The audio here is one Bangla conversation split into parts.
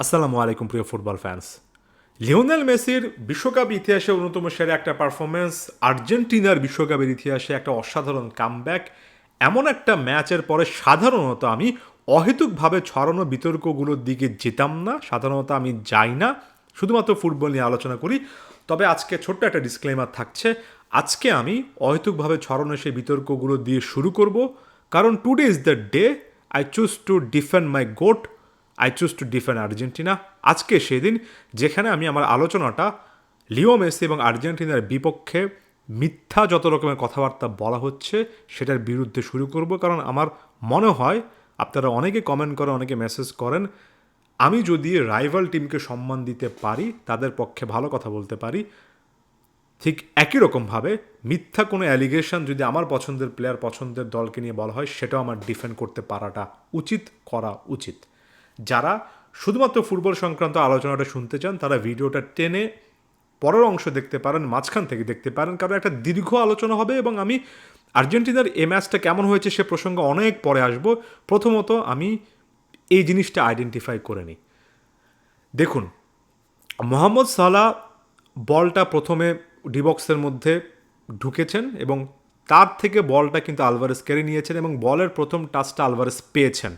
আসসালামু আলাইকুম প্রিয় ফুটবল ফ্যান্স। লিওনেল মেসির বিশ্বকাপ ইতিহাসে অন্যতম সেরা একটা পারফরমেন্স, আর্জেন্টিনার বিশ্বকাপের ইতিহাসে একটা অসাধারণ কামব্যাক, এমন একটা ম্যাচের পরে সাধারণত আমি অহেতুকভাবে ছড়ানো বিতর্কগুলোর দিকে যেতাম না, সাধারণত আমি যাই না, শুধুমাত্র ফুটবল নিয়ে আলোচনা করি। তবে আজকে ছোট্ট একটা ডিসক্লেমার থাকছে, আজকে আমি অহেতুকভাবে ছড়ানো সেই বিতর্কগুলো দিয়ে শুরু করব, কারণ today is the day I choose to defend my goat, I choose to defend Argentina. আজকে সেদিন যেখানে আমি আমার আলোচনাটা লিও মেসি এবং আর্জেন্টিনার বিপক্ষে মিথ্যা যত রকমের কথাবার্তা বলা হচ্ছে সেটার বিরুদ্ধে শুরু করব, কারণ আমার মনে হয় আপনারা অনেকে কমেন্ট করেন, অনেকে মেসেজ করেন, আমি যদি রাইভাল টিমকে সম্মান দিতে পারি, তাদের পক্ষে ভালো কথা বলতে পারি, ঠিক একই রকমভাবে মিথ্যা কোনো অ্যালিগেশন যদি আমার পছন্দের প্লেয়ার, পছন্দের দলকে নিয়ে বলা হয়, সেটাও আমার ডিফেন্ড করতে পারাটা উচিত, করা উচিত। যারা শুধুমাত্র ফুটবল সংক্রান্ত আলোচনাটা শুনতে চান তারা ভিডিওটা টেনে পরের অংশ দেখতে পারেন, মাঝখান থেকে দেখতে পারেন, কারণ একটা দীর্ঘ আলোচনা হবে এবং আমি আর্জেন্টিনার এই ম্যাচটা কেমন হয়েছে সে প্রসঙ্গে অনেক পরে আসব। প্রথমত আমি এই জিনিসটা আইডেন্টিফাই করে নিই। দেখুন, মোহাম্মদ সালাহ বলটা প্রথমে ডিবক্সের মধ্যে ঢুকেছেন এবং তার থেকে বলটা কিন্তু আলভারেস কেড়ে নিয়েছেন এবং বলের প্রথম টাচটা আলভারেস পেয়েছেন।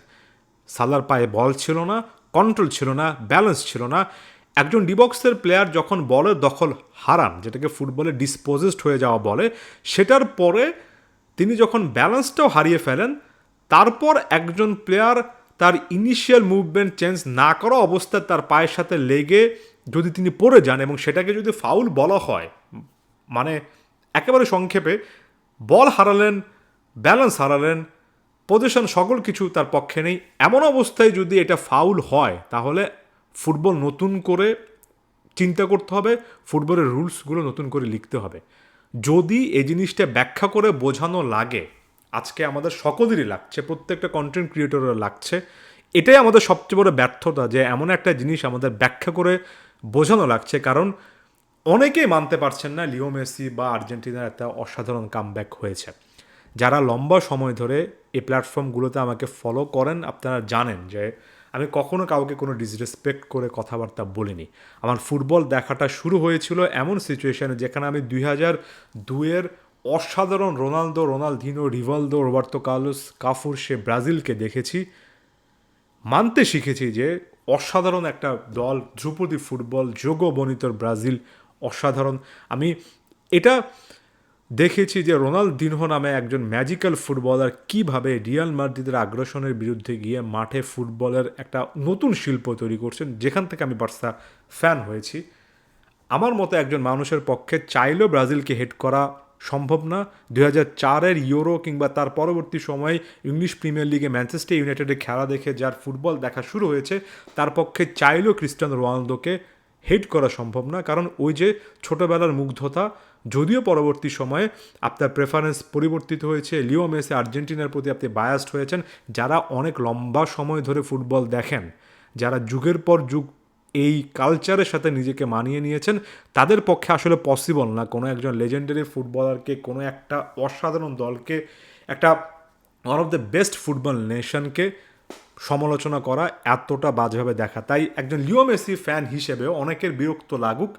সালার পায়ে বল ছিল না, কন্ট্রোল ছিল না, ব্যালেন্স ছিল না। একজন ডিবক্সের প্লেয়ার যখন বলের দখল হারান, যেটাকে ফুটবলে ডিসপোজেসড হয়ে যাওয়া বলে, সেটার পরে তিনি যখন ব্যালেন্সটাও হারিয়ে ফেলেন, তারপর একজন প্লেয়ার তার ইনিশিয়াল মুভমেন্ট চেঞ্জ না করা অবস্থায় তার পায়ের সাথে লেগে যদি তিনি পড়ে যান এবং সেটাকে যদি ফাউল বলা হয়, মানে একেবারে সংক্ষেপে বল হারালেন, ব্যালেন্স হারালেন, পজিশন সকল কিছু তার পক্ষে নেই, এমন অবস্থায় যদি এটা ফাউল হয় তাহলে ফুটবল নতুন করে চিন্তা করতে হবে, ফুটবলের রুলসগুলো নতুন করে লিখতে হবে। যদি এই জিনিসটা ব্যাখ্যা করে বোঝানো লাগে, আজকে আমাদের সকলেরই লাগছে, প্রত্যেকটা কন্টেন্ট ক্রিয়েটরের লাগছে, এটাই আমাদের সবচেয়ে বড় ব্যর্থতা যে এমন একটা জিনিস আমাদের ব্যাখ্যা করে বোঝানো লাগছে, কারণ অনেকেই মানতে পারছেন না লিও মেসি বা আর্জেন্টিনার একটা অসাধারণ কামব্যাক হয়েছে। যারা লম্বা সময় ধরে এই প্ল্যাটফর্মগুলোতে আমাকে ফলো করেন আপনারা জানেন যে আমি কখনো কাউকে কোনো ডিসরেসপেক্ট করে কথাবার্তা বলিনি। আমার ফুটবল দেখাটা শুরু হয়েছিল এমন সিচুয়েশানে যেখানে আমি 2002-এর অসাধারণ Ronaldinho, Rivaldo, Roberto Carlos, Kafur সে ব্রাজিলকে দেখেছি, মানতে শিখেছি যে অসাধারণ একটা দল, ধ্রুপদী ফুটবল, যোগবনিতর ব্রাজিল অসাধারণ। আমি এটা দেখেছি যে রোনালদিনহো নামে একজন ম্যাজিক্যাল ফুটবলার কিভাবে রিয়াল মাদ্রিদের আগ্রাসনের বিরুদ্ধে গিয়ে মাঠে ফুটবলের একটা নতুন শিল্প তৈরি করছেন, যেখান থেকে আমি বার্সা ফ্যান হয়েছি। আমার মতো একজন মানুষের পক্ষে চাইলেও ব্রাজিলকে হেড করা সম্ভব না। 2004-এর ইউরো কিংবা তার পরবর্তী সময়ে ইংলিশ প্রিমিয়ার লিগে ম্যানচেস্টার ইউনাইটেডের খেলা দেখে যার ফুটবল দেখা শুরু হয়েছে, তার পক্ষে চাইলেও ক্রিস্টিয়ানো রোনালদোকে হেড করা সম্ভব না, কারণ ওই যে ছোটোবেলার মুগ্ধতা, যদিও পরবর্তী সময়ে আপনার প্রেফারেন্স পরিবর্তিত হয়েছে, লিও মেসি আর্জেন্টিনার প্রতি আপনি বায়াসড হয়েছেন। যারা অনেক লম্বা সময় ধরে ফুটবল দেখেন, যারা যুগের পর যুগ এই কালচারের সাথে নিজেকে মানিয়ে নিয়েছেন, তাদের পক্ষে আসলে পসিবল না কোনো একজন লেজেন্ডারি ফুটবলারকে, কোনো একটা অসাধারণ দলকে, একটা one of the best football নেশনকে সমালোচনা করা, এতটা বাজেভাবে দেখা। তাই একজন লিও মেসি ফ্যান হিসেবেও অনেকের বিরক্ত লাগুক,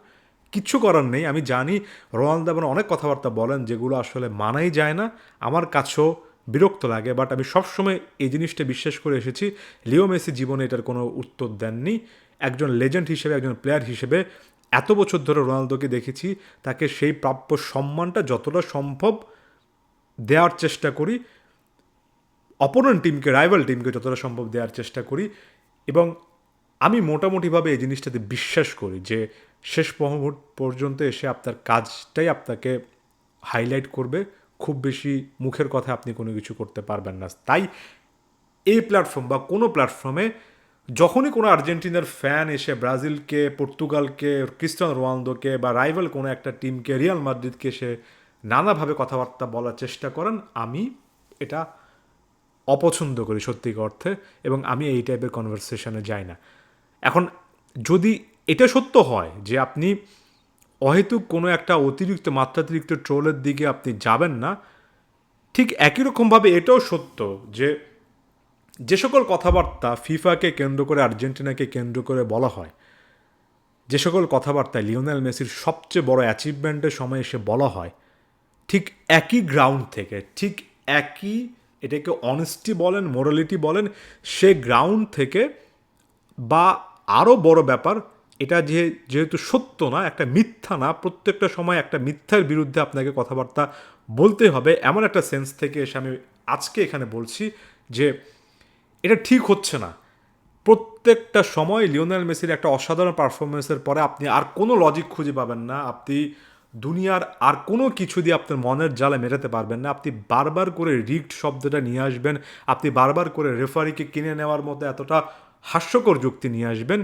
কিচ্ছু করার নেই। আমি জানি রোনালদো আবার অনেক কথাবার্তা বলেন যেগুলো আসলে মানাই যায় না, আমার কাছেও বিরক্ত লাগে, বাট আমি সবসময় এই জিনিসটা বিশ্বাস করে এসেছি, লিও মেসি জীবনে এটার কোনো উত্তর দেননি। একজন লেজেন্ড হিসেবে, একজন প্লেয়ার হিসেবে এত বছর ধরে রোনালদোকে দেখেছি, তাকে সেই প্রাপ্য সম্মানটা যতটা সম্ভব দেওয়ার চেষ্টা করি, অপোনেন্ট টিমকে, রাইভাল টিমকে যতটা সম্ভব দেওয়ার চেষ্টা করি। এবং আমি মোটামুটিভাবে এই জিনিসটাতে বিশ্বাস করি যে শেষ মুহূর্ত পর্যন্ত এসে আপনার কাজটাই আপনাকে হাইলাইট করবে, খুব বেশি মুখের কথা আপনি কোনো কিছু করতে পারবেন না। তাই এই প্ল্যাটফর্ম বা কোনো প্ল্যাটফর্মে যখনই কোনো আর্জেন্টিনার ফ্যান এসে ব্রাজিলকে, পর্তুগালকে, ক্রিস্টিয়ানো রোনালদোকে বা রাইভাল কোনো একটা টিমকে, রিয়াল মাদ্রিদকে সে নানাভাবে কথাবার্তা বলার চেষ্টা করেন, আমি এটা অপছন্দ করি সত্যিকার অর্থে, এবং আমি এই টাইপের কনভারসেশনে যাই না। এখন যদি এটা সত্য হয় যে আপনি অহেতুক কোনো একটা অতিরিক্ত মাত্রাতিরিক্ত ট্রোলের দিকে আপনি যাবেন না, ঠিক একই রকমভাবে এটাও সত্য যে যে সকল কথাবার্তা ফিফাকে কেন্দ্র করে আর্জেন্টিনাকে কেন্দ্র করে বলা হয়, যে সকল কথাবার্তায় লিওনেল মেসির সবচেয়ে বড় অ্যাচিভমেন্টের সময় এসে বলা হয়, ঠিক একই গ্রাউন্ড থেকে, ঠিক একই, এটাকে অনেস্টি বলেন, মোরালিটি বলেন, সে গ্রাউন্ড থেকে, বা আরও বড় ব্যাপার, এটা যেহেতু সত্য না, একটা মিথ্যা না, প্রত্যেকটা সময় একটা মিথ্যার বিরুদ্ধে আপনাকে কথাবার্তা বলতে হবে, এমন একটা সেন্স থেকে এসে আমি আজকে এখানে বলছি যে এটা ঠিক হচ্ছে না। প্রত্যেকটা সময় লিওনেল মেসির একটা অসাধারণ পারফরমেন্সের পরে আপনি আর কোনো লজিক খুঁজে পাবেন না, আপনি দুনিয়ার আর কোনো কিছু দিয়ে আপনার মনের জ্বালা মেটাতে পারবেন না। আপনি বারবার করে রিগড শব্দটা নিয়ে আসবেন, আপনি বারবার করে রেফারিকে কিনে নেওয়ার মতো এতটা হাস্যকর যুক্তি নিয়ে আসবেন,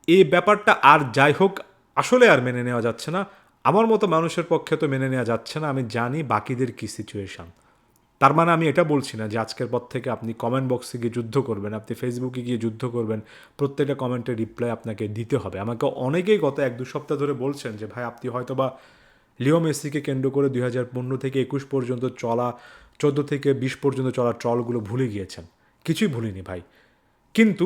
এই ব্যাপারটা আর যাই হোক আসলে আর মেনে নেওয়া যাচ্ছে না। আমার মতো মানুষের পক্ষে তো মেনে নেওয়া যাচ্ছে না। আমি জানি বাকিদের কী সিচুয়েশান। তার মানে আমি এটা বলছি না যে আজকের পর থেকে আপনি কমেন্ট বক্সে গিয়ে যুদ্ধ করবেন, আপনি ফেসবুকে গিয়ে যুদ্ধ করবেন, প্রত্যেকটা কমেন্টের রিপ্লাই আপনাকে দিতে হবে। আমাকে অনেকেই গত 1-2 সপ্তাহ ধরে বলছেন যে ভাই আপনি হয়তো বা লিও মেসিকে কেন্দ্র করে 2015 থেকে 21 পর্যন্ত চলা, 14 থেকে 20 পর্যন্ত চলা ট্রলগুলো ভুলে গিয়েছেন। কিছুই ভুলিনি ভাই। কিন্তু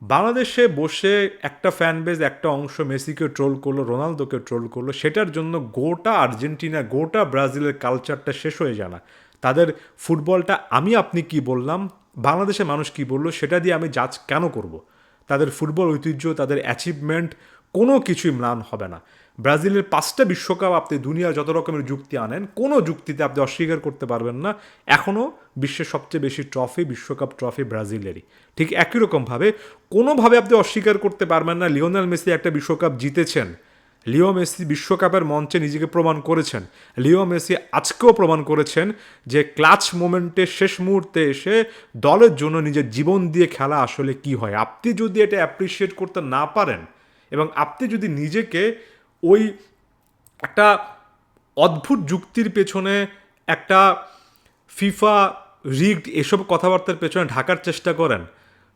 বাংলাদেশে বসে একটা ফ্যান বেজ, একটা অংশ মেসিকে ট্রোল করলো, রোনালদোকে ট্রোল করলো, সেটার জন্য গোটা আর্জেন্টিনা, গোটা ব্রাজিলের কালচারটা শেষ হয়ে যায় না। তাদের ফুটবলটা আমি আপনি কি বললাম, বাংলাদেশের মানুষ কি বললো, সেটা দিয়ে আমি জাজ কেন করব? তাদের ফুটবল ঐতিহ্য, তাদের অ্যাচিভমেন্ট কোনো কিছুই ম্লান হবে না। ব্রাজিলের 5টা বিশ্বকাপ আপনি দুনিয়ার যত রকমের যুক্তি আনেন, কোনো যুক্তিতে আপনি অস্বীকার করতে পারবেন না এখনও বিশ্বের সবচেয়ে বেশি ট্রফি, বিশ্বকাপ ট্রফি ব্রাজিলেরই। ঠিক একই রকমভাবে কোনোভাবে আপনি অস্বীকার করতে পারবেন না লিওনেল মেসি একটা বিশ্বকাপ জিতেছেন। লিও মেসি বিশ্বকাপের মঞ্চে নিজেকে প্রমাণ করেছেন। লিও মেসি আজকেও প্রমাণ করেছেন যে ক্লাচ মোমেন্টে, শেষ মুহূর্তে এসে দলের জন্য নিজের জীবন দিয়ে খেলা আসলে কি হয়। আপনি যদি এটা অ্যাপ্রিসিয়েট করতে না পারেন, এবং আপনি যদি নিজেকে ওই একটা অদ্ভুত যুক্তির পেছনে, একটা ফিফা রিগড এসব কথাবার্তার পেছনে ঢাকার চেষ্টা করেন,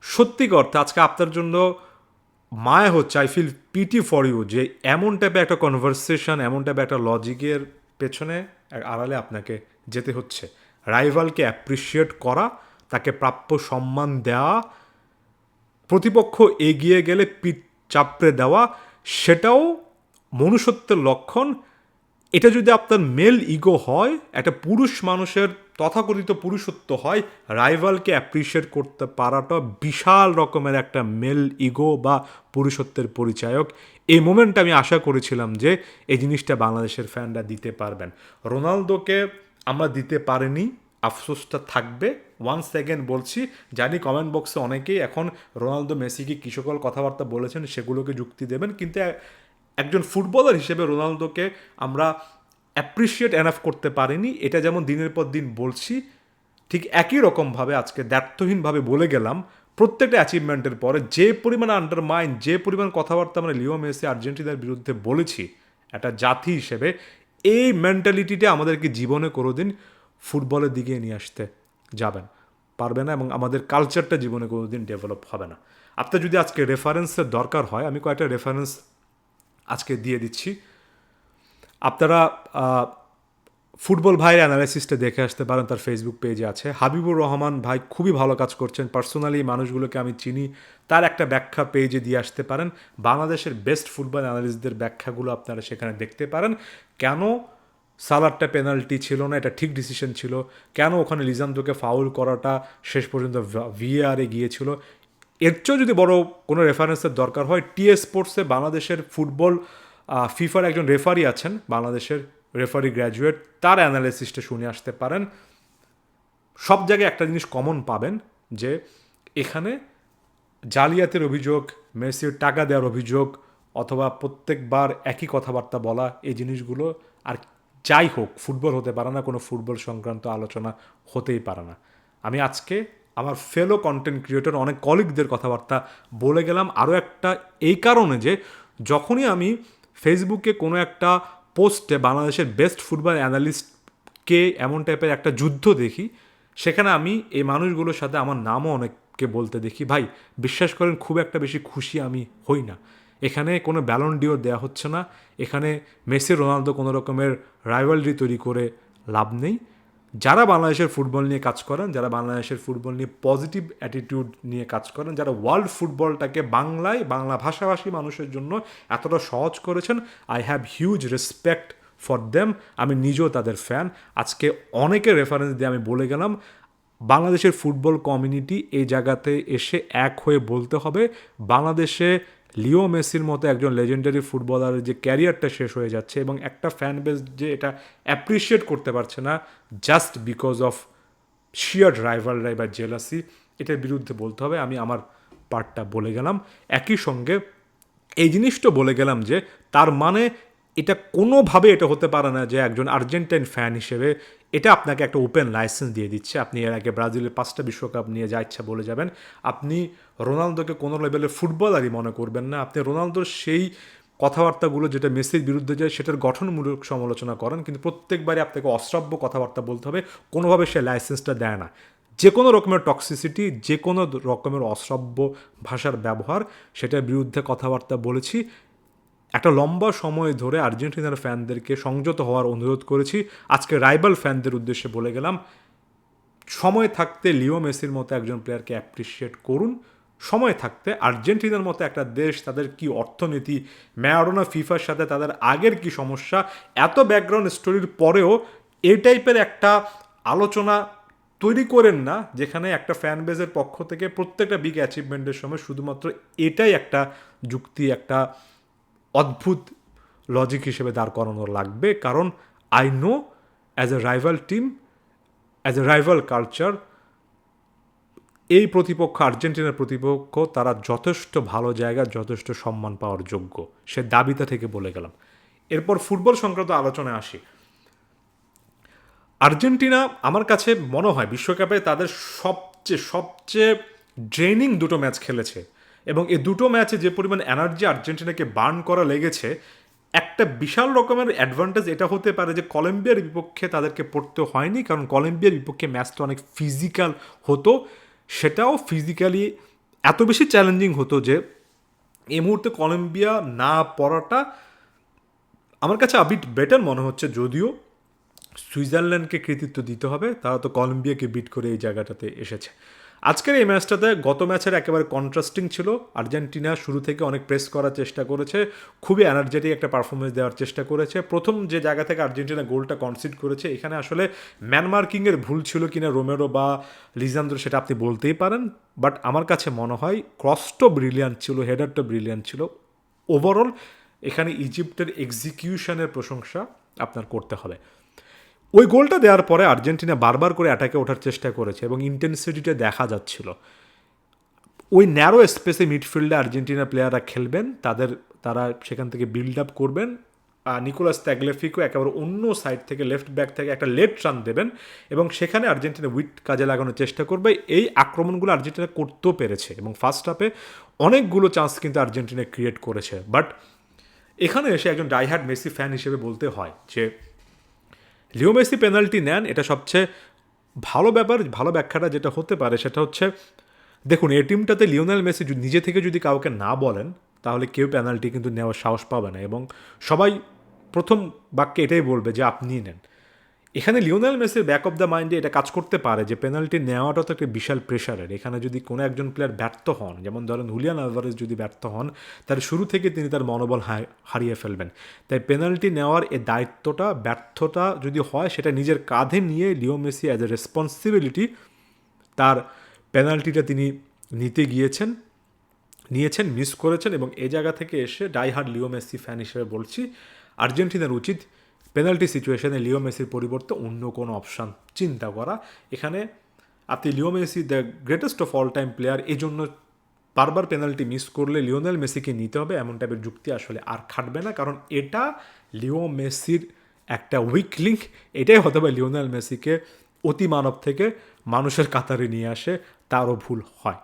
সত্যিক অর্থে আজকে আপনার জন্য মায়া হচ্ছে। I feel pity for you যে এমন টাইপের একটা কনভারসেশন, এমন টাইপের একটা লজিকের পেছনে আড়ালে আপনাকে যেতে হচ্ছে। রাইভালকে অ্যাপ্রিসিয়েট করা, তাকে প্রাপ্য সম্মান দেওয়া, প্রতিপক্ষ এগিয়ে গেলে পিঠ চাপড়ে দেওয়া, সেটাও মনুষ্যত্বের লক্ষণ। এটা যদি আপনার মেল ইগো হয়, একটা পুরুষ মানুষের তথাকথিত পুরুষত্ব হয়, রাইভালকে অ্যাপ্রিসিয়েট করতে পারাটা বিশাল রকমের একটা মেল ইগো বা পুরুষত্বের পরিচায়ক। এই মোমেন্টটা আমি আশা করেছিলাম যে এই জিনিসটা বাংলাদেশের ফ্যানরা দিতে পারবেন। রোনালদোকে আমরা দিতে পারিনি, আফসোসটা থাকবে। ওয়ান সেকেন্ড বলছি, জানি কমেন্ট বক্সে অনেকেই এখন রোনালদো মেসিকে কি সকল কথাবার্তা বলেছেন সেগুলোকে যুক্তি দেবেন, কিন্তু একজন ফুটবলার হিসেবে রোনালদোকে আমরা অ্যাপ্রিসিয়েট এনাফ করতে পারিনি। এটা যেমন দিনের পর দিন বলছি, ঠিক একই রকমভাবে আজকে দ্ব্যর্থহীনভাবে বলে গেলাম প্রত্যেকটা অ্যাচিভমেন্টের পরে যে পরিমাণ আন্ডারমাইন, যে পরিমাণ কথাবার্তা আমরা লিও মেসি আর্জেন্টিনার বিরুদ্ধে বলেছি একটা জাতি হিসেবে, এই মেন্টালিটিটা আমাদেরকে জীবনে কোনোদিন ফুটবলের দিকে নিয়ে আসতে যাবেন পারবে না, এবং আমাদের কালচারটা জীবনে কোনোদিন ডেভেলপ হবে না। আপনার যদি আজকে রেফারেন্সের দরকার হয়, আমি কয়েকটা রেফারেন্স আজকে দিয়ে দিচ্ছি। আপনারা ফুটবল ভাইয়ের অ্যানালাইসিসটা দেখে আসতে পারেন, তার ফেসবুক পেজে আছে। হাবিবুর রহমান ভাই খুবই ভালো কাজ করছেন, পার্সোনালি মানুষগুলোকে আমি চিনি, তার একটা ব্যাখ্যা পেজে দিয়ে আসতে পারেন। বাংলাদেশের বেস্ট ফুটবল অ্যানালিস্টদের ব্যাখ্যাগুলো আপনারা সেখানে দেখতে পারেন। কেন সালারটা পেনাল্টি ছিল না, এটা ঠিক ডিসিশন ছিল, কেন ওখানে লিজান্দোকে ফাউল করাটা শেষ পর্যন্ত ভিএআরে গিয়েছিল। এর চেয়েও যদি বড় কোনো রেফারেন্সের দরকার হয়, টিএ স্পোর্টসে বাংলাদেশের ফুটবল ফিফার একজন রেফারি আছেন, বাংলাদেশের রেফারি গ্র্যাজুয়েট, তার অ্যানালাইসিসটা শুনে আসতে পারেন। সব জায়গায় একটা জিনিস কমন পাবেন যে এখানে জালিয়াতের অভিযোগ, মেসির টাকা দেওয়ার অভিযোগ, অথবা প্রত্যেকবার একই কথাবার্তা বলা, এই জিনিসগুলো আর যাই হোক ফুটবল হতে পারে না, কোনো ফুটবল সংক্রান্ত আলোচনা হতেই পারে না। আমি আজকে আমার ফেলো কন্টেন্ট ক্রিয়েটর অনেক কলিগদের কথাবার্তা বলে গেলাম আরও একটা, এই কারণে যে যখনই আমি ফেসবুকে কোনো একটা পোস্টে বাংলাদেশের বেস্ট ফুটবল অ্যানালিস্টকে এমন টাইপের একটা যুদ্ধ দেখি, সেখানে আমি এই মানুষগুলোর সাথে আমার নামও অনেককে বলতে দেখি। ভাই বিশ্বাস করেন খুব একটা বেশি খুশি আমি হই না। এখানে কোনো ব্যালন ডিওর দেওয়া হচ্ছে না, এখানে মেসি রোনালদো কোনো রকমের রাইভালরি তৈরি করে লাভ নেই। যারা বাংলাদেশের ফুটবল নিয়ে কাজ করেন, যারা বাংলাদেশের ফুটবল নিয়ে পজিটিভ অ্যাটিটিউড নিয়ে কাজ করেন, যারা ওয়ার্ল্ড ফুটবলটাকে বাংলায়, বাংলা ভাষাভাষী মানুষের জন্য এতটা সহজ করেছেন, I have huge respect for them. আমি নিজেও তাদের ফ্যান। আজকে অনেকের রেফারেন্স দিয়ে আমি বলে গেলাম, বাংলাদেশের ফুটবল কমিউনিটি এই জায়গাতে এসে এক হয়ে বলতে হবে, বাংলাদেশে লিও মেসির মতো একজন লেজেন্ডারি ফুটবলারের যে ক্যারিয়ারটা শেষ হয়ে যাচ্ছে এবং একটা ফ্যান বেস যে এটা অ্যাপ্রিসিয়েট করতে পারছে না জাস্ট বিকজ অফ শিয়ার রাইভালরাই বা জেলাসি, এটার বিরুদ্ধে বলতে হবে। আমি আমার পার্টটা বলে গেলাম। একই সঙ্গে এই জিনিসটা বলে গেলাম যে তার মানে এটা কোনোভাবে এটা হতে পারে না যে একজন আর্জেন্টাইন ফ্যান হিসেবে এটা আপনাকে একটা ওপেন লাইসেন্স দিয়ে দিচ্ছে, আপনি এর আগে ব্রাজিলের 5টা বিশ্বকাপ নিয়ে যা ইচ্ছা বলে যাবেন, আপনি রোনালদোকে কোনো লেভেলের ফুটবলারই মনে করবেন না, আপনি রোনালদোর সেই কথাবার্তাগুলো যেটা মেসির বিরুদ্ধে যায় সেটার গঠনমূলক সমালোচনা করেন, কিন্তু প্রত্যেকবারই আপনাকে অশ্রাব্য কথাবার্তা বলতে হবে, কোনোভাবে সে লাইসেন্সটা দেয় না। যে কোনো রকমের টক্সিসিটি, যে কোনো রকমের অশ্রাব্য ভাষার ব্যবহার, সেটার বিরুদ্ধে কথাবার্তা বলেছি। একটা লম্বা সময় ধরে আর্জেন্টিনার ফ্যানদেরকে সংযত হওয়ার অনুরোধ করেছি। আজকে রাইভাল ফ্যানদের উদ্দেশ্যে বলে গেলাম, সময় থাকতে লিও মেসির মতো একজন প্লেয়ারকে অ্যাপ্রিসিয়েট করুন। সময় থাকতে আর্জেন্টিনার মতো একটা দেশ, তাদের কি অর্থনীতি, ম্যারাডোনা ফিফার সাথে তাদের আগের কি সমস্যা, এত ব্যাকগ্রাউন্ড স্টোরির পরেও এই টাইপের একটা আলোচনা তৈরি করেন না যেখানে একটা ফ্যান বেজের পক্ষ থেকে প্রত্যেকটা বিগ অ্যাচিভমেন্টের সময় শুধুমাত্র এটাই একটা যুক্তি, একটা অদ্ভুত লজিক হিসেবে দাঁড় করানো লাগবে। কারণ I know as a rival team, as a rival culture, এই প্রতিপক্ষ, আর্জেন্টিনার প্রতিপক্ষ, তারা যথেষ্ট ভালো জায়গা, যথেষ্ট সম্মান পাওয়ার যোগ্য, সে দাবিটা থেকে বলে গেলাম। এরপর ফুটবল সংক্রান্ত আলোচনায় আসি। আর্জেন্টিনা আমার কাছে মনে হয় বিশ্বকাপে তাদের সবচেয়ে সবচেয়ে ড্রেনিং দুটো ম্যাচ খেলেছে, এবং এই দুটো ম্যাচে যে পরিমাণ এনার্জি আর্জেন্টিনাকে বার্ন করা লেগেছে, একটা বিশাল রকমের অ্যাডভান্টেজ এটা হতে পারে যে কলম্বিয়ার বিপক্ষে তাদেরকে পড়তে হয়নি, কারণ কলম্বিয়ার বিপক্ষে ম্যাচটা অনেক ফিজিক্যাল হতো, সেটাও ফিজিক্যালি এত বেশি চ্যালেঞ্জিং হতো যে এই মুহূর্তে কলম্বিয়া না পড়াটা আমার কাছে আবিট বেটার মনে হচ্ছে। যদিও সুইজারল্যান্ডকে কৃতিত্ব দিতে হবে, তারা তো কলম্বিয়াকে বিট করে এই জায়গাটাতে এসেছে। আজকের এই ম্যাচটাতে গত ম্যাচের একেবারে কন্ট্রাস্টিং ছিল। আর্জেন্টিনা শুরু থেকে অনেক প্রেস করার চেষ্টা করেছে, খুবই এনার্জেটিক একটা পারফরমেন্স দেওয়ার চেষ্টা করেছে। প্রথম যে জায়গা থেকে আর্জেন্টিনা গোলটা কনসিড করেছে, এখানে আসলে ম্যান মার্কিংয়ের ভুল ছিল কিনা রোমেরো বা লিজান্দ্রো সেটা আপনি বলতেই পারেন, বাট আমার কাছে মনে হয় ক্রসটা ব্রিলিয়ান্ট ছিল, হেডারটা ব্রিলিয়ান্ট ছিল। ওভারঅল এখানে ইজিপ্টের এক্সিকিউশনের প্রশংসা আপনার করতে হবে। ওই গোলটা দেওয়ার পরে আর্জেন্টিনা বারবার করে অ্যাটাকে ওঠার চেষ্টা করেছে এবং ইন্টেন্সিটিটা দেখা যাচ্ছিল। ওই ন্যারো স্পেসে মিডফিল্ডে আর্জেন্টিনা প্লেয়াররা খেলবেন, তারা সেখান থেকে বিল্ড আপ করবেন। নিকোলাস ট্যাগলেফিকো একেবারে অন্য সাইড থেকে, লেফট ব্যাক থেকে একটা লেট রান দেবেন এবং সেখানে আর্জেন্টিনা উইট কাজে লাগানোর চেষ্টা করবে। এই আক্রমণগুলো আর্জেন্টিনা করতেও পেরেছে এবং ফার্স্ট হাফে অনেকগুলো চান্স কিন্তু আর্জেন্টিনা ক্রিয়েট করেছে। বাট এখানে এসে একজন ডাইহার্ড মেসি ফ্যান হিসেবে বলতে হয় যে লিও মেসি পেনাল্টি নেন, এটা সবচেয়ে ভালো ব্যাপার। ভালো ব্যাখ্যাটা যেটা হতে পারে সেটা হচ্ছে, দেখুন এই টিমটাতে লিওনেল মেসি নিজে থেকে যদি কাউকে না বলেন তাহলে কেউ পেনাল্টি কিন্তু নেওয়ার সাহস পাবে না এবং সবাই প্রথম বাক্যে এটাই বলবে যে আপনিই নেন। এখানে লিওনেল মেসির ব্যাক অফ দ্য মাইন্ডে এটা কাজ করতে পারে যে পেনাল্টি নেওয়াটা তো একটা বিশাল প্রেশারের। এখানে যদি কোনো একজন প্লেয়ার ব্যর্থ হন, যেমন ধরেন হুলিয়ান আলভারেজ যদি ব্যর্থ হন, তার শুরু থেকে তিনি তার মনোবল হারিয়ে ফেলবেন। তাই পেনাল্টি নেওয়ার এই দায়িত্বটা, ব্যর্থতা যদি হয় সেটা নিজের কাঁধে নিয়ে Leo Messi as a responsibility তার পেনাল্টিটা তিনি নিতে নিয়েছেন, মিস করেছেন। এবং এই জায়গা থেকে এসে ডাইহার্ড লিও মেসি ফ্যান হিসেবে বলছি, আর্জেন্টিনার উচিত পেনাল্টি সিচুয়েশনে লিও মেসির পরিবর্তে অন্য কোনো অপশান চিন্তা করা। এখানে আপনি Leo Messi the greatest of all time player, এই জন্য বারবার পেনাল্টি মিস করলে লিওনেল মেসিকে নিতে হবে এমন টাইপের যুক্তি আসলে আর খাটবে না, কারণ এটা লিও মেসির একটা উইক লিঙ্ক। এটাই হতে পারে লিওনেল মেসিকে অতি মানব থেকে মানুষের কাতারে নিয়ে আসে, তারও ভুল হয়।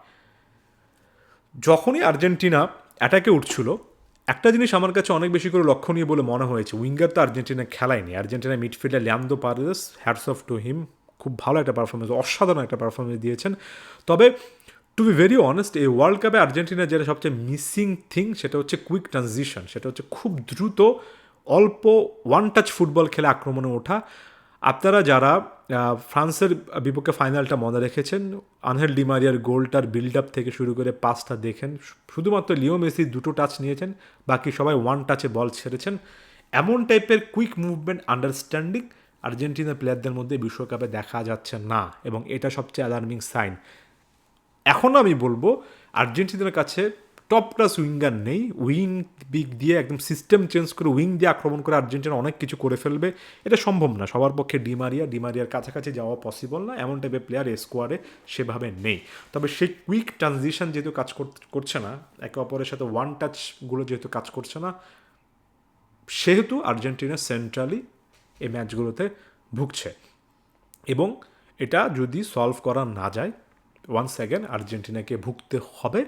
যখনই আর্জেন্টিনা অ্যাটাকে উঠছিল, একটা জিনিস আমার কাছে অনেক বেশি করে লক্ষণীয় বলে মনে হয়েছে, উইঙ্গার তো আর্জেন্টিনা খেলায়নি। Argentina midfielder Leandro Paredes, hats off to him, খুব ভালো একটা পারফরমেন্স, অসাধারণ একটা পারফরমেন্স দিয়েছেন। তবে টু বি ভেরি অনেস্ট, এই ওয়ার্ল্ড কাপে আর্জেন্টিনার যেটা সবচেয়ে মিসিং থিং সেটা হচ্ছে কুইক ট্রানজিশন, সেটা হচ্ছে খুব দ্রুত অল্প ওয়ান টাচ ফুটবল খেলে আক্রমণে ওঠা। আপনারা যারা ফ্রান্সের বিপক্ষে ফাইনালটা মনে রেখেছেন, আনহেল ডিমারিয়ার গোলটার বিল্ড আপ থেকে শুরু করে পাসটা দেখেন, শুধুমাত্র লিও মেসি 2টো টাচ নিয়েছেন, বাকি সবাই 1 টাচে বল ছেড়েছেন। এমন টাইপের কুইক মুভমেন্ট, আন্ডারস্ট্যান্ডিং আর্জেন্টিনার প্লেয়ারদের মধ্যে বিশ্বকাপে দেখা যাচ্ছে না, এবং এটা সবচেয়ে অ্যালার্মিং সাইন। এখনও আমি বলবো আর্জেন্টিনার কাছে টপ ক্লাস উইঙ্গার নেই। উইং দিক দিয়ে একদম সিস্টেম চেঞ্জ করে উইং দিয়ে আক্রমণ করে আর্জেন্টিনা অনেক কিছু করে ফেলবে, এটা সম্ভব না। সবার পক্ষে ডিমারিয়ার কাছাকাছি যাওয়া পসিবল না, এমন টাইপের প্লেয়ার স্কোয়াডে সেভাবে নেই। তবে সেই কুইক ট্রানজিশন যেহেতু কাজ করছে না, একে অপরের সাথে 1 টাচগুলো যেহেতু কাজ করছে না, সেহেতু আর্জেন্টিনা সেন্ট্রালি এই ম্যাচগুলোতে ভুগছে। এবং এটা যদি সলভ করা না যায়, ওয়ান্স অ্যাগেন আর্জেন্টিনাকে ভুগতে হবে।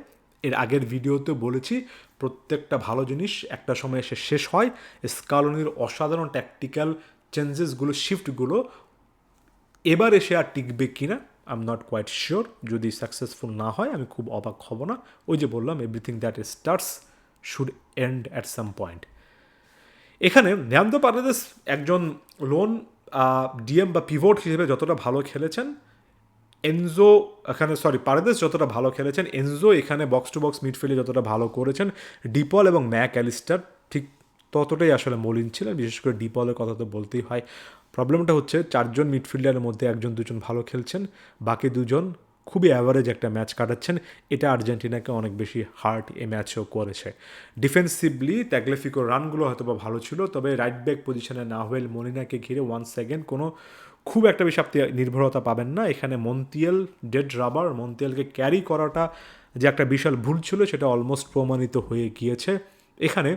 এর আগের ভিডিওতে বলেছি প্রত্যেকটা ভালো জিনিস একটা সময় এসে শেষ হয়। স্কালোনির অসাধারণ ট্যাকটিক্যাল চেঞ্জেসগুলো, শিফটগুলো এবার এসে আর টিকবে কিনা I am not quite sure. যদি সাকসেসফুল না হয় আমি খুব অবাক হব না। ওই যে বললাম, everything that starts should end at some point. এখানে লিয়ান্দ্রো পারেদেস একজন লোন ডিএম বা পিভট হিসেবে যতটা ভালো খেলেছেন, পারেদেস যতটা ভালো খেলেছেন, এনজো এখানে বক্স টু বক্স মিডফিল্ডে যতটা ভালো করেছেন, ডিপল এবং ম্যাক অ্যালিস্টার ঠিক ততটাই আসলে মলিন ছিলেন। বিশেষ করে ডিপলের কথা তো বলতেই হয়। প্রবলেমটা হচ্ছে 4জন মিডফিল্ডারের মধ্যে 1-2জন ভালো খেলছেন, বাকি 2জন খুবই অ্যাভারেজ একটা ম্যাচ কাটাচ্ছেন। এটা আর্জেন্টিনাকে অনেক বেশি হার্ট এই ম্যাচেও করেছে। ডিফেন্সিভলি ট্যাগলেফিকোর রানগুলো হয়তো বা ভালো ছিল, তবে রাইট ব্যাক পজিশনে নাহুয়েল মলিনাকে ঘিরে ওয়ান্স অ্যাগেন কোনো খুব একটা বেশি আপনি নির্ভরতা পাবেন না। এখানে মন্তিয়াল ডেড রাবার, মন্তিয়ালকে ক্যারি করাটা যে একটা বিশাল ভুল ছিল সেটা অলমোস্ট প্রমাণিত হয়ে গিয়েছে। এখানে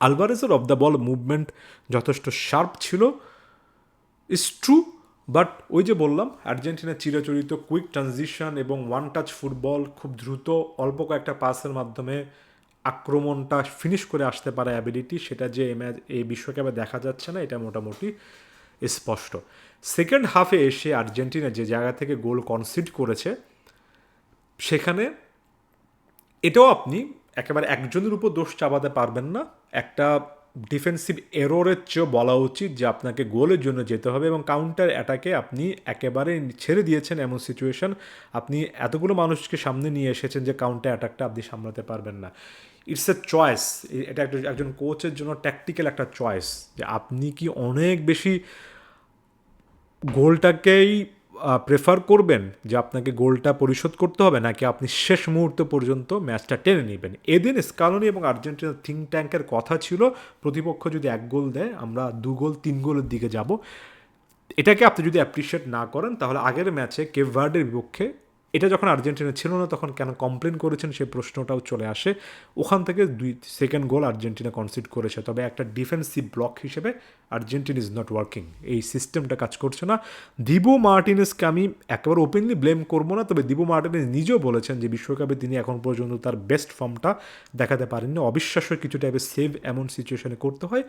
আলভারেজের অফ দ্য বল মুভমেন্ট যথেষ্ট শার্প ছিল, ইজ ট্রু, বাট ওই যে বললাম আর্জেন্টিনার চিরাচরিত কুইক ট্রানজিশন এবং 1 টাচ ফুটবল, খুব দ্রুত অল্প কয়েকটা পাসের মাধ্যমে আক্রমণটা ফিনিশ করে আসতে পারে অ্যাবিলিটি, সেটা যে এই বিশ্বকাপে দেখা যাচ্ছে না, এটা মোটামুটি স্পষ্ট। সেকেন্ড হাফে এসে আর্জেন্টিনা যে জায়গা থেকে গোল কনসিড করেছে, সেখানে এটাও আপনি একেবারে একজনের উপর দোষ চাপাতে পারবেন না। একটা ডিফেন্সিভ এররের চেয়েও বলা উচিত যে আপনাকে গোলের জন্য যেতে হবে, এবং কাউন্টার অ্যাটাকে আপনি একেবারে ছেড়ে দিয়েছেন এমন সিচুয়েশন। আপনি এতগুলো মানুষকে সামনে নিয়ে এসেছেন যে কাউন্টার অ্যাটাকটা আপনি সামলাতে পারবেন না। It's a choice. এটা একজন কোচের জন্য ট্যাকটিক্যাল একটা চয়েস, যে আপনি কি অনেক বেশি গোলটাকেই প্রেফার করবেন যে আপনাকে গোলটা পরিশোধ করতে হবে, নাকি আপনি শেষ মুহূর্ত পর্যন্ত ম্যাচটা টেনে নেবেন। এদিন স্কালোনি এবং আর্জেন্টিনার থিঙ্ক ট্যাঙ্কের কথা ছিল প্রতিপক্ষ যদি 1 গোল দেয় আমরা 2 গোল 3 গোলের দিকে যাব। এটাকে আপনি যদি অ্যাপ্রিসিয়েট না করেন, তাহলে আগের ম্যাচে কেপ ভার্ডের বিপক্ষে এটা যখন আর্জেন্টিনা ছিল না তখন কেন কমপ্লেন করেছেন সেই প্রশ্নটাও চলে আসে। ওখান থেকে সেকেন্ড গোল আর্জেন্টিনা কনসিড করেছে, তবে একটা ডিফেন্সিভ ব্লক হিসেবে আর্জেন্টিনা ইজ নট ওয়ার্কিং, এই সিস্টেমটা কাজ করছে না। দিবো মার্টিনেজকে আমি একেবারে ওপেনলি ব্লেম করবো না, তবে দিবো মার্টিনেজ নিজেও বলেছেন যে বিশ্বকাপে তিনি এখন পর্যন্ত তার বেস্ট ফর্মটা দেখাতে পারেননি। অবিশ্বাস্য কিছু টাইপের সেভ এমন সিচুয়েশনে করতে হয়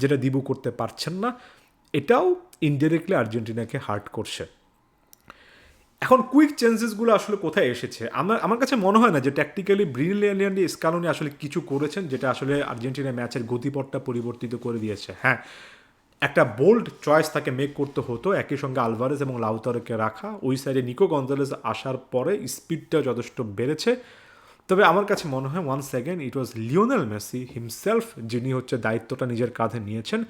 যেটা দিবো করতে পারছেন না, এটাও ইনডিরেক্টলি আর্জেন্টিনাকে হার্ট করছে। এখন কুইক চেঞ্জেসগুলো আসলে কোথায় এসেছে? আমার কাছে মনে হয় না যে ট্যাকটিক্যালি ব্রিলিয়ান্টলি স্কালোনি আসলে কিছু করেছেন যেটা আসলে আর্জেন্টিনা ম্যাচের গতিপথটা পরিবর্তিত করে দিয়েছে। হ্যাঁ, একটা বোল্ড চয়েস তাকে মেক করতে হতো, একই সঙ্গে আলভারেজ এবং লাউতারোকে রাখা, ওই সাইডে নিকো গঞ্জালেজ আসার পরে স্পিডটা যথেষ্ট বেড়েছে। তবে আমার কাছে মনে হয় ওয়ান্স অ্যাগেন ইট ওয়াজ লিওনেল মেসি হিমসেলফ যিনি হচ্ছে দায়িত্বটা নিজের কাঁধে নিয়েছেন।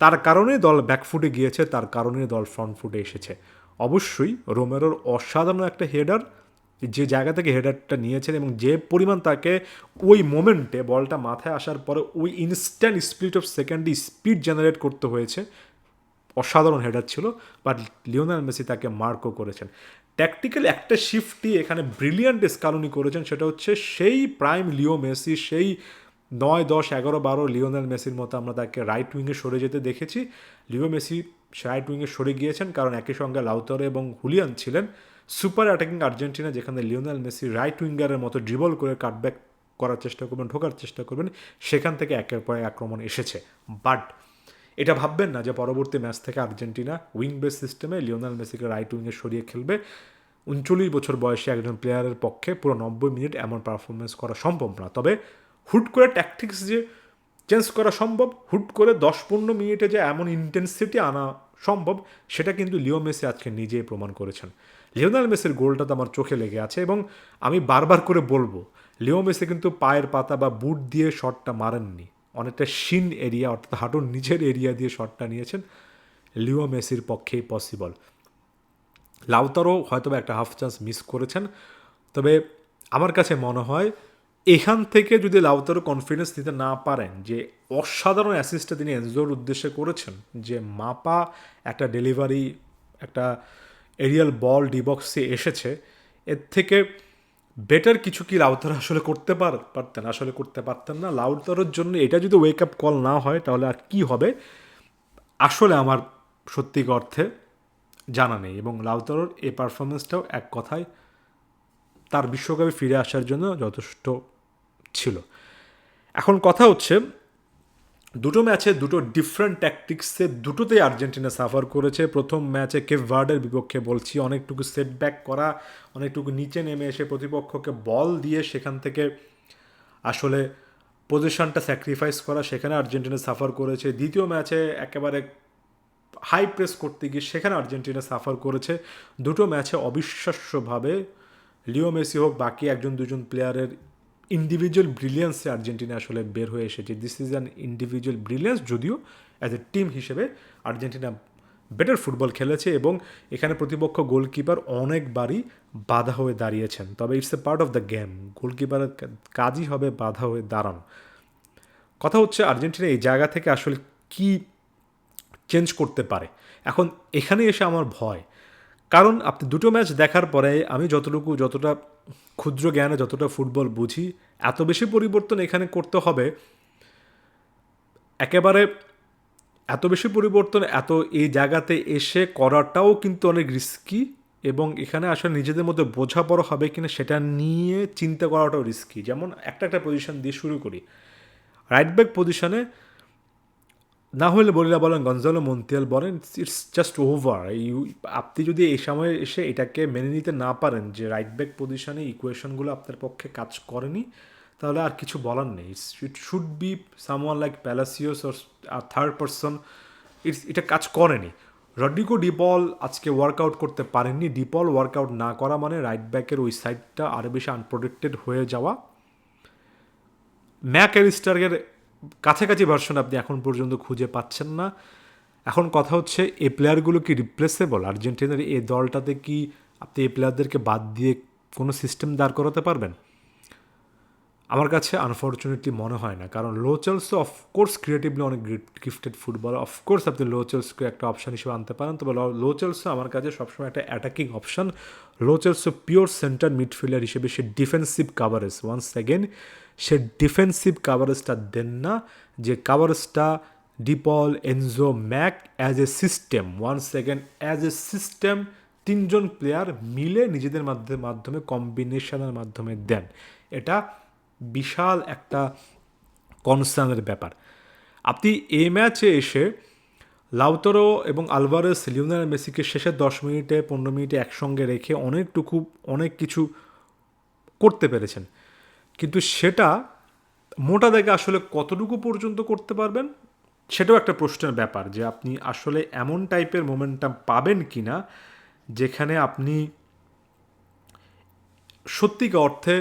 তার কারণেই দল ব্যাকফুটে গিয়েছে, তার কারণেই দল ফ্রন্ট ফুটে এসেছে। অবশ্যই রোমেরোর অসাধারণ একটা হেডার, যে জায়গা থেকে হেডারটা নিয়েছেন এবং যে পরিমাণ তাকে ওই মোমেন্টে বলটা মাথায় আসার পরে ওই ইনস্ট্যান্ট স্প্লিট অফ সেকেন্ডে স্পিড জেনারেট করতে হয়েছে, অসাধারণ হেডার ছিল। বাট লিওনেল মেসি তাকে মার্কও করেছেন। ট্যাকটিক্যাল একটা শিফটই এখানে ব্রিলিয়ান্ট স্কালোনি করেছেন, সেটা হচ্ছে সেই প্রাইম লিও মেসি, সেই 9, 10, 11, 12 লিওনেল মেসির মতো আমরা তাকে রাইট উইংয়ে সরে যেতে দেখেছি। লিও মেসি রাইট উইংয়ে সরে গিয়েছেন কারণ একই সঙ্গে লাউতারো এবং হুলিয়ান ছিলেন। সুপার অ্যাটাকিং আর্জেন্টিনা যেখানে লিওনেল মেসি রাইট উইঙ্গারের মতো ড্রিবল করে কাটব্যাক করার চেষ্টা করবেন, ঢোকার চেষ্টা করবেন, সেখান থেকে একের পর এক আক্রমণ এসেছে। বাট এটা ভাববেন না যে পরবর্তী ম্যাচ থেকে আর্জেন্টিনা উইং বেস সিস্টেমে লিওনেল মেসিকে রাইট উইংয়ে সরিয়ে খেলবে। 39 বছর বয়সী একজন প্লেয়ারের পক্ষে পুরো 90 মিনিট এমন পারফরমেন্স করা সম্ভব না। তবে হুট করে ট্যাকটিক্স যে চেঞ্জ করা সম্ভব, হুট করে 10-15 মিনিটে যে এমন ইন্টেন্সিটি আনা সম্ভব, সেটা কিন্তু লিও মেসি আজকে নিজেই প্রমাণ করেছেন। লিওনেল মেসির গোলটা তো আমার চোখে লেগে আছে, এবং আমি বারবার করে বলবো, লিও মেসি কিন্তু পায়ের পাতা বা বুট দিয়ে শটটা মারেননি, অনেকটা শিন এরিয়া অর্থাৎ হাঁটুর নিচের এরিয়া দিয়ে শটটা নিয়েছেন। লিও মেসির পক্ষেই পসিবল। লাউতারও হয়তো একটা হাফ চান্স মিস করেছেন, তবে আমার কাছে মনে হয় এখান থেকে যদি লাউতারও কনফিডেন্স নিতে না পারেন যে অসাধারণ অ্যাসিস্টটা তিনি এনজোর উদ্দেশ্যে করেছেন, যে মাপা একটা ডেলিভারি, একটা এরিয়াল বল ডিবক্সে এসেছে, এর থেকে বেটার কিছু কি লাউতার আসলে করতে পারতেন? আসলে করতে পারতেন না। লাউতারের জন্য এটা যদি ওয়েক আপ কল না হয় তাহলে আর কি হবে আসলে আমার সত্যিকার অর্থে জানা নেই। এবং লাউতারোর এই পারফরমেন্সটাও এক কথায় তার বিশ্বকাপে ফিরে আসার জন্য যথেষ্ট ছিল। এখন কথা হচ্ছে, দুটো ম্যাচে দুটো ডিফারেন্ট ট্যাকটিক্সে দুটোতেই আর্জেন্টিনা সাফার করেছে। প্রথম ম্যাচে কেপ ভার্ডের বিপক্ষে বলছি, অনেকটুকু সেটব্যাক করা, অনেকটুকু নিচে নেমে এসে প্রতিপক্ষকে বল দিয়ে সেখান থেকে আসলে পজিশনটা স্যাক্রিফাইস করা, সেখানে আর্জেন্টিনা সাফার করেছে। দ্বিতীয় ম্যাচে একেবারে হাই প্রেস করতে গিয়ে সেখানে আর্জেন্টিনা সাফার করেছে। দুটো ম্যাচে অবিশ্বাস্যভাবে লিও মেসি হোক বাকি একজন দুজন প্লেয়ারের ইন্ডিভিজুয়াল ব্রিলিয়ান্সে আর্জেন্টিনা আসলে বের হয়ে এসেছে। This is an individual brilliance, যদিও অ্যাজ এ টিম হিসেবে আর্জেন্টিনা বেটার ফুটবল খেলেছে, এবং এখানে প্রতিপক্ষ গোলকিপার অনেকবারই বাধা হয়ে দাঁড়িয়েছেন। তবে it's a part of the game, গোলকিপারের কাজই হবে বাধা হয়ে দাঁড়ানো। কথা হচ্ছে আর্জেন্টিনা এই জায়গা থেকে আসলে কি চেঞ্জ করতে পারে। এখন এখানে এসে আমার ভয়, কারণ আপনি দুটো ম্যাচ দেখার পরে আমি যতটা ক্ষুদ্র জ্ঞানে যতটা ফুটবল বুঝি, এত বেশি পরিবর্তন এখানে করতে হবে, একেবারে এত বেশি পরিবর্তন এই জায়গাতে এসে করাটাও কিন্তু অনেক রিস্কি, এবং এখানে আসলে নিজেদের মধ্যে বোঝাপড়া হবে কিনা সেটা নিয়ে চিন্তা করাটাও রিস্কি। যেমন একটা পজিশন দিয়ে শুরু করি, রাইট ব্যাক পজিশনে না হলে বলিলা বলেন, গঞ্জালো মন্তিয়াল বলেন, ইটস জাস্ট ওভার। আপনি যদি এই সময় এসে এটাকে মেনে নিতে না পারেন যে রাইট ব্যাক পজিশনে ইকুয়েশনগুলো আপনার পক্ষে কাজ করেনি, তাহলে আর কিছু বলার নেই। It should be someone like Palacios or third person. এটা কাজ করেনি। রড্রিগো ডিপল আজকে ওয়ার্কআউট করতে পারেননি। ডিপল ওয়ার্কআউট না করা মানে রাইট ব্যাকের ওই সাইডটা আরও বেশি আনপ্রোটেক্টেড হয়ে যাওয়া। ম্যাক অ্যালিস্টারের কাছাকাছি ভার্সন আপনি এখন পর্যন্ত খুঁজে পাচ্ছেন না। এখন কথা হচ্ছে, এই প্লেয়ারগুলো কি রিপ্লেসেবল? আর্জেন্টিনার এই দলটাতে কি আপনি এই প্লেয়ারদেরকে বাদ দিয়ে কোনো সিস্টেম দাঁড় করাতে পারবেন? আমার কাছে আনফর্চুনেটলি মনে হয় না, কারণ লো চেলসও অফকোর্স ক্রিয়েটিভলি অনেক গিফটেড ফুটবল, অফকোর্স আপনি লো চেলসকে একটা অপশান হিসেবে আনতে পারেন, তবে লো চেলসও আমার কাছে সবসময় একটা অ্যাটাকিং অপশান। লো চেলসও পিওর সেন্টার মিডফিল্ডার হিসেবে সে ডিফেন্সিভ কাভারেজ, ওয়ান্স অ্যাগেন সে ডিফেন্সিভ কাভারেজটা দেন না, যে কাভারেজটা De Paul, Enzo, Mac as a system, once again as a system তিনজন প্লেয়ার মিলে নিজেদের মাধ্যমে কম্বিনেশনের মাধ্যমে দেন। এটা বিশাল একটা কনসার্নের ব্যাপার। আপনি এই ম্যাচে এসে লাউতারো এবং আলভারেস, লিওনেল মেসিকে শেষের 10 মিনিটে 15 মিনিটে একসঙ্গে রেখে অনেক কিছু করতে পেরেছেন, কিন্তু সেটা মোটা দাগে আসলে কতটুকু পর্যন্ত করতে পারবেন সেটাও একটা প্রশ্নের ব্যাপার, যে আপনি আসলে এমন টাইপের মোমেন্টাম পাবেন কি না যেখানে আপনি সত্যিকার অর্থে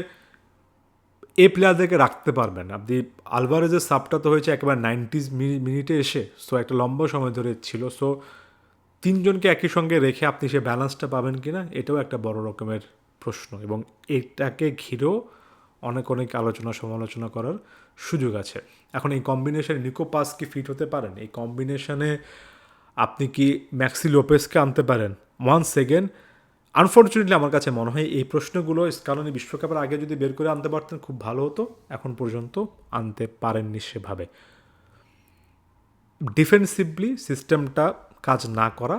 এই প্লেয়ারদেরকে রাখতে পারবেন। আপনি আলভারেজের সাবটা তো হয়েছে একেবারে 90 মিনিটে এসে, সো একটা লম্বা সময় ধরে ছিল, সো তিনজনকে একই সঙ্গে রেখে আপনি সে ব্যালেন্সটা পাবেন কি না এটাও একটা বড় রকমের প্রশ্ন, এবং এটাকে ঘিরেও অনেক আলোচনা সমালোচনা করার সুযোগ আছে। এখন এই কম্বিনেশনে নিকো পাস কি ফিট হতে পারেন? এই কম্বিনেশনে আপনি কি ম্যাক্সি লোপেসকে আনতে পারেন? ওয়ান্স সেকেন্ড আনফর্চুনেটলি আমার কাছে মনে হয় এই প্রশ্নগুলো কারণে বিশ্বকাপের আগে যদি বের করে আনতে পারতেন খুব ভালো হতো, এখন পর্যন্ত আনতে পারেননি সেভাবে। ডিফেন্সিভলি সিস্টেমটা কাজ না করা,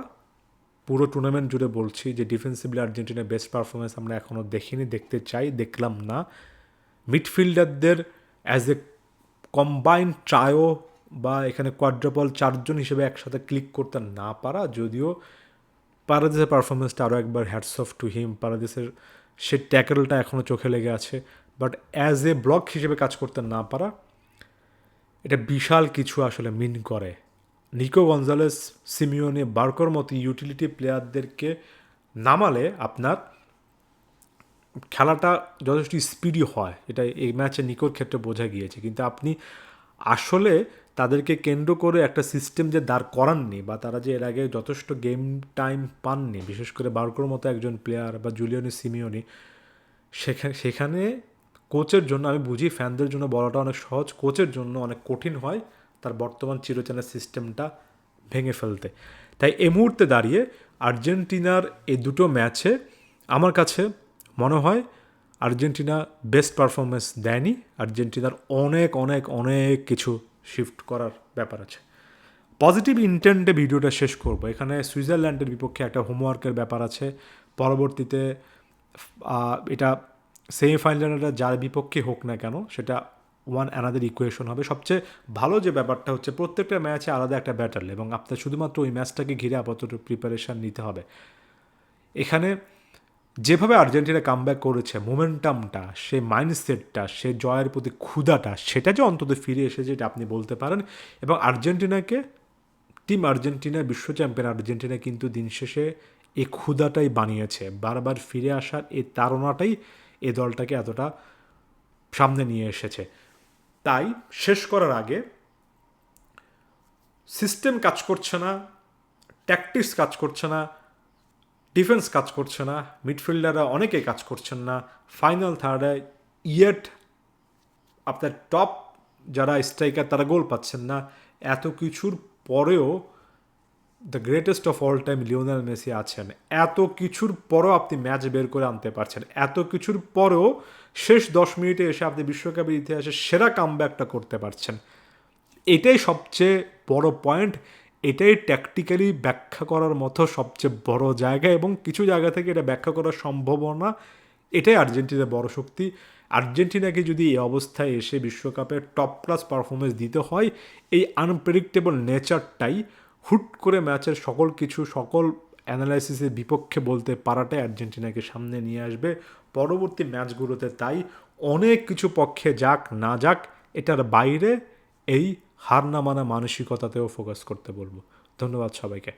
পুরো টুর্নামেন্ট জুড়ে বলছি যে ডিফেন্সিভলি আর্জেন্টিনার বেস্ট পারফরমেন্স আমরা এখনও দেখিনি, দেখতে চাই, দেখলাম না। মিডফিল্ডারদের অ্যাজ এ কম্বাইন্ড ট্রায়ো বা এখানে কোয়াড্রাপল চারজন হিসেবে একসাথে ক্লিক করতে না পারা, যদিও পারাদিসের পারফরমেন্সটা আরও একবার হ্যাটস অফ টু হিম, পারাদিসের সে ট্যাকেলটা এখনও চোখে লেগে আছে, বাট অ্যাজ এ ব্লক হিসেবে কাজ করতে না পারা, এটা বিশাল কিছু আসলে মিন করে নিকো গঞ্জালেস, সিমিওনে, বার্কোর মতো ইউটিলিটি প্লেয়ারদেরকে নামালে আপনার খেলাটা যথেষ্ট স্পিডি হয়, এটা এই ম্যাচে নিকোর ক্ষেত্রে বোঝা গিয়েছে। কিন্তু আপনি আসলে তাদেরকে কেন্দ্র করে একটা সিস্টেম যে দাঁড় করাননি, বা তারা যে এর আগে যথেষ্ট গেম টাইম পাননি, বিশেষ করে বার্কোর মতো একজন প্লেয়ার বা জুলিয়ানি সিমিওনি, সেখানে কোচের জন্য, আমি বুঝি ফ্যানদের জন্য বলাটা অনেক সহজ, কোচের জন্য অনেক কঠিন হয় তার বর্তমান চিরচেনা সিস্টেমটা ভেঙে ফেলতে। তাই এই মুহূর্তে দাঁড়িয়ে আর্জেন্টিনার এই দুটো ম্যাচে আমার কাছে মনে হয় আর্জেন্টিনা বেস্ট পারফরমেন্স দেয়নি। আর্জেন্টিনার অনেক অনেক অনেক কিছু শিফট করার ব্যাপার আছে। পজিটিভ ইন্টেন্টে ভিডিওটা শেষ করব। এখানে সুইজারল্যান্ডের বিপক্ষে একটা হোমওয়ার্কের ব্যাপার আছে। পরবর্তীতে এটা সেমিফাইনালটা যার বিপক্ষে হোক না কেন সেটা ওয়ান অ্যানাদার ইকুয়েশন হবে। সবচেয়ে ভালো যে ব্যাপারটা হচ্ছে প্রত্যেকটা ম্যাচে আলাদা একটা ব্যাটল, এবং আপনার শুধুমাত্র ওই ম্যাচটাকে ঘিরে আপাতত প্রিপারেশান নিতে হবে। এখানে যেভাবে আর্জেন্টিনা কামব্যাক করেছে, মোমেন্টামটা, সে মাইন্ডসেটটা, সে জয়ের প্রতি ক্ষুধাটা, সেটা যে অন্তত ফিরে এসেছে এটা আপনি বলতে পারেন। এবং আর্জেন্টিনাকে, টিম আর্জেন্টিনা, বিশ্ব চ্যাম্পিয়ন আর্জেন্টিনা কিন্তু দিন শেষে এই ক্ষুধাটাই বানিয়েছে। বারবার ফিরে আসার এই তাড়নাটাই এ দলটাকে এতটা সামনে নিয়ে এসেছে। তাই শেষ করার আগে, সিস্টেম কাজ করছে না, ট্যাকটিক্স কাজ করছে না, ডিফেন্স কাজ করছে না, মিডফিল্ডাররা অনেকে কাজ করছেন না, ফাইনাল থার্ডে ইয়েট আপনার টপ যারা স্ট্রাইকার তারা গোল পাচ্ছেন না, এত কিছুর পরেও the greatest of all time Lionel Messi আছেন। এত কিছুর পরেও আপনি ম্যাচ বের করে আনতে পারছেন, এত কিছুর পরেও শেষ 10 মিনিটে এসে আপনি বিশ্বকাপের ইতিহাসে সেরা কামব্যাকটা করতে পারছেন। এটাই সবচেয়ে বড় পয়েন্ট, এটাই ট্যাকটিক্যালি ব্যাখ্যা করার মতো সবচেয়ে বড় জায়গা, এবং কিছু জায়গা থেকে এটা ব্যাখ্যা করা সম্ভবও না। এটাই আর্জেন্টিনার বড় শক্তি। আর্জেন্টিনাকে যদি এই অবস্থায় এসে বিশ্বকাপে টপ ক্লাস পারফরমেন্স দিতে হয়, এই আনপ্রেডিক্টেবল নেচারটাই হুট করে ম্যাচের সকল কিছু, সকল অ্যানালাইসিসের বিপক্ষে বলতে পারাটাই আর্জেন্টিনাকে সামনে নিয়ে আসবে পরবর্তী ম্যাচগুলোতে। তাই অনেক কিছু পক্ষে যাক না যাক, এটার বাইরে এই হার না মানা মানসিকতাতেও ফোকাস করতে বলবো। ধন্যবাদ সবাইকে।